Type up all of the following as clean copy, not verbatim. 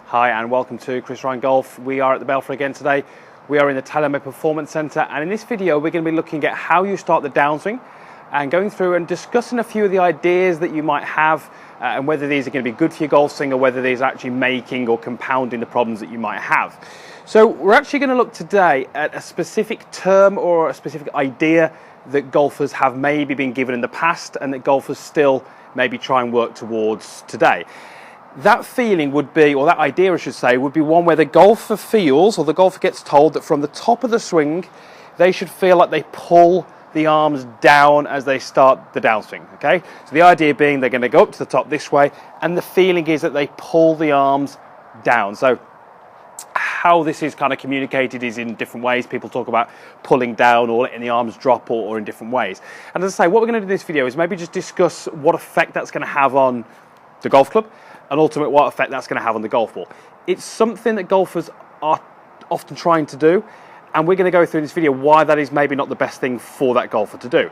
Hi and welcome to Chris Ryan Golf. We are at the Belfry again today. We are in the TaylorMade Performance Centre, and in this video we're going to be looking at how you start the downswing and going through and discussing a few of the ideas that you might have and whether these are going to be good for your golf swing or whether these are actually making or compounding the problems that you might have. So we're actually going to look today at a specific term or a specific idea that golfers have maybe been given in the past and that golfers still maybe try and work towards today. That feeling would be, or that idea I should say, would be one where the golfer feels, or the golfer gets told that from the top of the swing, they should feel like they pull the arms down as they start the downswing, okay? So the idea being they're going to go up to the top this way, and the feeling is that they pull the arms down. So how this is kind of communicated is in different ways. People talk about pulling down or letting the arms drop or in different ways. And as I say, what we're going to do in this video is maybe just discuss what effect that's going to have on the golf club, and ultimately what effect that's going to have on the golf ball. It's something that golfers are often trying to do, and we're going to go through in this video why that is maybe not the best thing for that golfer to do.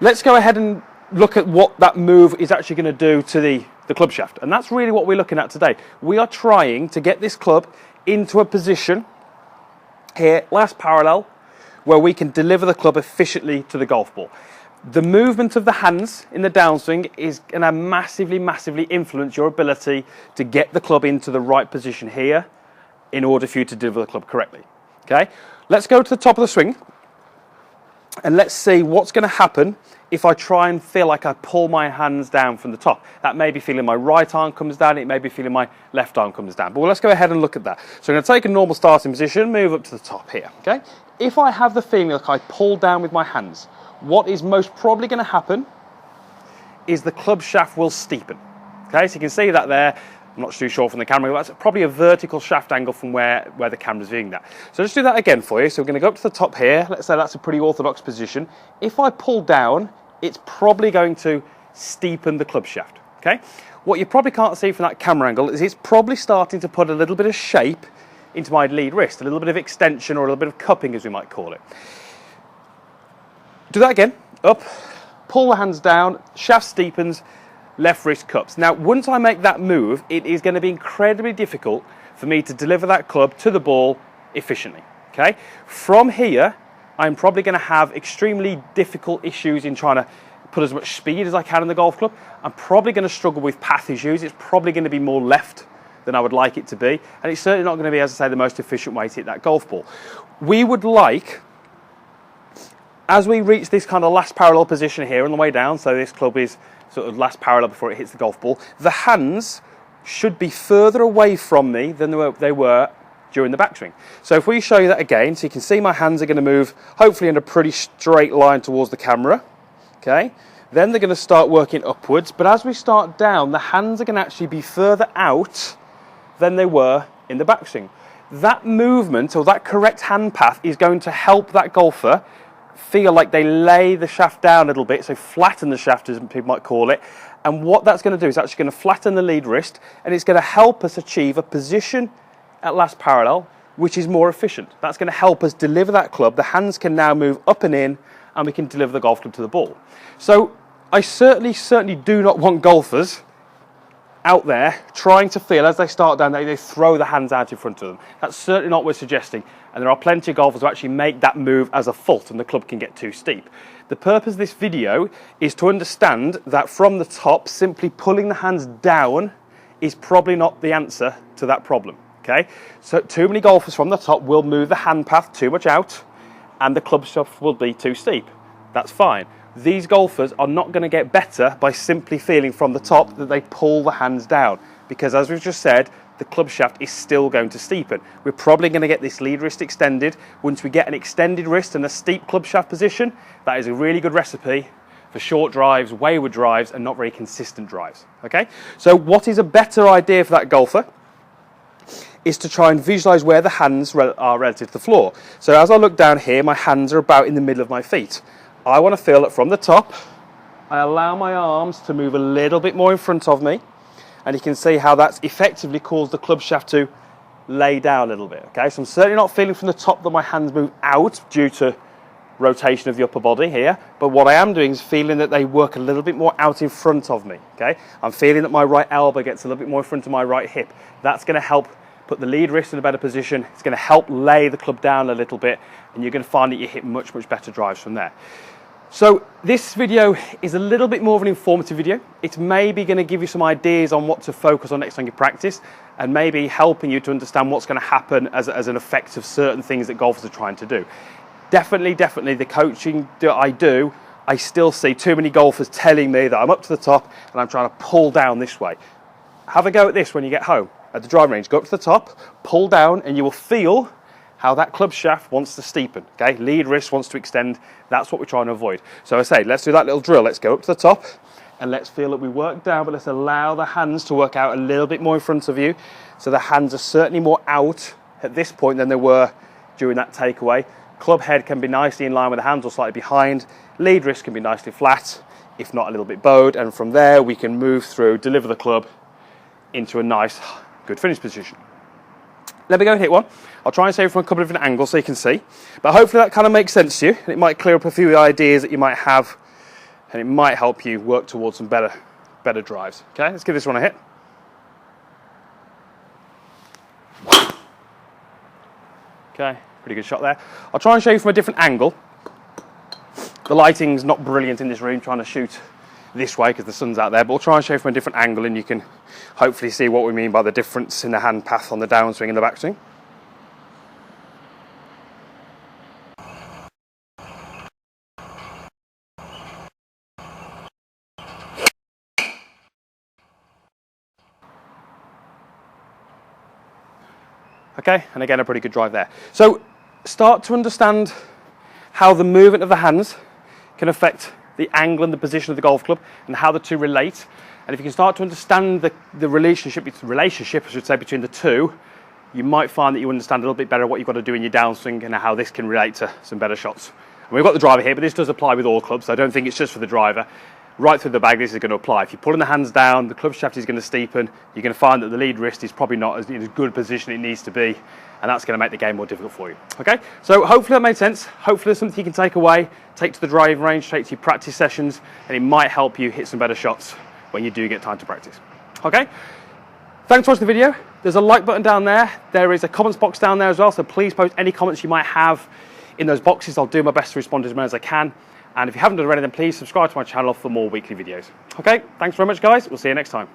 Let's go ahead and look at what that move is actually going to do to the club shaft, and that's really what we're looking at today. We are trying to get this club into a position here, last parallel, where we can deliver the club efficiently to the golf ball. The movement of the hands in the downswing is going to massively influence your ability to get the club into the right position here in order for you to deliver the club correctly. Okay, let's go to the top of the swing and let's see what's going to happen if I try and feel like I pull my hands down from the top. That may be feeling my right arm comes down, it may be feeling my left arm comes down. But let's go ahead and look at that. So I'm going to take a normal starting position, move up to the top here. Okay, if I have the feeling like I pull down with my hands, what is most probably going to happen is the club shaft will steepen. Okay, so you can see that there. I'm not too sure from the camera, but that's probably a vertical shaft angle from where the camera's viewing that. So let's do that again for you. So we're going to go up to the top here. Let's say that's a pretty orthodox position. If I pull down, it's probably going to steepen the club shaft. Okay, what you probably can't see from that camera angle is it's probably starting to put a little bit of shape into my lead wrist, a little bit of extension or a little bit of cupping, as we might call it. Do that again, up, pull the hands down, shaft steepens, left wrist cups. Now, once I make that move, it is going to be incredibly difficult for me to deliver that club to the ball efficiently, okay? From here, I'm probably going to have extremely difficult issues in trying to put as much speed as I can in the golf club. I'm probably going to struggle with path issues. It's probably going to be more left than I would like it to be, and it's certainly not going to be, as I say, the most efficient way to hit that golf ball. We would like, as we reach this kind of last parallel position here on the way down, so this club is sort of last parallel before it hits the golf ball, the hands should be further away from me than they were during the backswing. So if we show you that again, so you can see my hands are going to move hopefully in a pretty straight line towards the camera. Okay, then they're going to start working upwards, but as we start down, the hands are going to actually be further out than they were in the backswing. That movement, or that correct hand path, is going to help that golfer feel like they lay the shaft down a little bit, so flatten the shaft, as people might call it. And what that's going to do is actually going to flatten the lead wrist, and it's going to help us achieve a position at last parallel which is more efficient. That's going to help us deliver that club. The hands can now move up and in, and we can deliver the golf club to the ball. So I certainly do not want golfers out there trying to feel as they start down, they throw the hands out in front of them. That's certainly not what we're suggesting, and there are plenty of golfers who actually make that move as a fault and the club can get too steep. The purpose of this video is to understand that from the top, simply pulling the hands down is probably not the answer to that problem. Okay, so too many golfers from the top will move the hand path too much out and the club shaft will be too steep. That's fine. These golfers are not going to get better by simply feeling from the top that they pull the hands down, because as we've just said, the club shaft is still going to steepen. We're probably going to get this lead wrist extended. Once we get an extended wrist and a steep club shaft position, that is a really good recipe for short drives, wayward drives, and not very consistent drives. Okay, so what is a better idea for that golfer is to try and visualize where the hands are relative to the floor. So as I look down here, my hands are about in the middle of my feet. I want to feel that from the top, I allow my arms to move a little bit more in front of me, and you can see how that's effectively caused the club shaft to lay down a little bit. Okay, so I'm certainly not feeling from the top that my hands move out due to rotation of the upper body here, but what I am doing is feeling that they work a little bit more out in front of me, okay? I'm feeling that my right elbow gets a little bit more in front of my right hip. That's going to help put the lead wrist in a better position. It's going to help lay the club down a little bit, and you're going to find that you hit much, much better drives from there. So this video is a little bit more of an informative video. It's maybe going to give you some ideas on what to focus on next time you practice, and maybe helping you to understand what's going to happen as an effect of certain things that golfers are trying to do. Definitely the coaching that I do, I still see too many golfers telling me that I'm up to the top and I'm trying to pull down this way. Have a go at this when you get home at the driving range. Go up to the top, pull down, and you will feel how that club shaft wants to steepen, okay? Lead wrist wants to extend. That's what we're trying to avoid. So I say, let's do that little drill. Let's go up to the top and let's feel that we work down, but let's allow the hands to work out a little bit more in front of you. So the hands are certainly more out at this point than they were during that takeaway. Club head can be nicely in line with the hands or slightly behind. Lead wrist can be nicely flat, if not a little bit bowed. And from there, we can move through, deliver the club into a nice, good finish position. Let me go and hit one. I'll try and say it from a couple of different angles so you can see. But hopefully that kind of makes sense to you. And it might clear up a few ideas that you might have, and it might help you work towards some better drives. Okay, let's give this one a hit. Okay, pretty good shot there. I'll try and show you from a different angle. The lighting's not brilliant in this room, trying to shoot this way because the sun's out there, but we'll try and show you from a different angle, and you can hopefully see what we mean by the difference in the hand path on the downswing and the backswing. Okay, and again, a pretty good drive there. So start to understand how the movement of the hands can affect the angle and the position of the golf club and how the two relate. And if you can start to understand the relationship, I should say, between the two, you might find that you understand a little bit better what you've got to do in your downswing and how this can relate to some better shots. And we've got the driver here, but this does apply with all clubs, so I don't think it's just for the driver. Right through the bag, this is going to apply. If you're pulling the hands down, the club shaft is going to steepen. You're going to find that the lead wrist is probably not as in as good position it needs to be, and that's going to make the game more difficult for you. Okay, so hopefully that made sense. Hopefully there's something you can take away, take to the driving range, take to your practice sessions, and it might help you hit some better shots when you do get time to practice. Okay, thanks for watching the video. There's a like button down there. There is a comments box down there as well, so please post any comments you might have in those boxes. I'll do my best to respond to as many as I can. And if you haven't done already, then please subscribe to my channel for more weekly videos. Okay, thanks very much, guys. We'll see you next time.